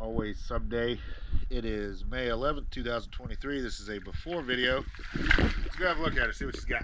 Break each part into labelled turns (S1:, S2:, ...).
S1: Always Someday. It is May 11th, 2023. This is a before video. Let's go have a look at it, see what she's got.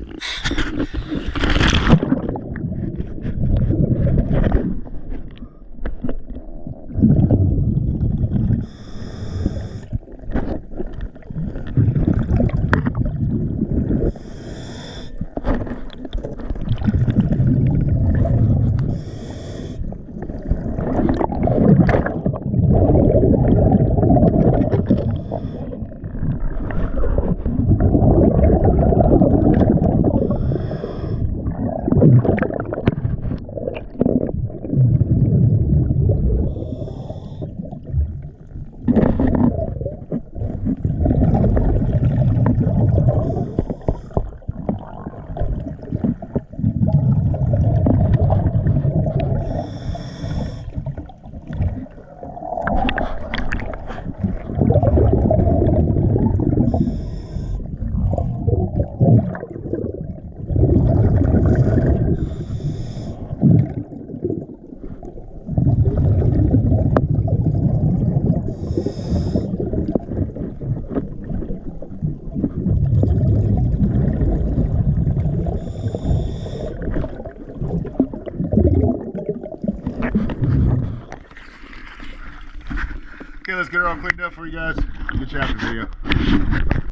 S1: Okay, let's get her all cleaned up for you guys. Good chapter video.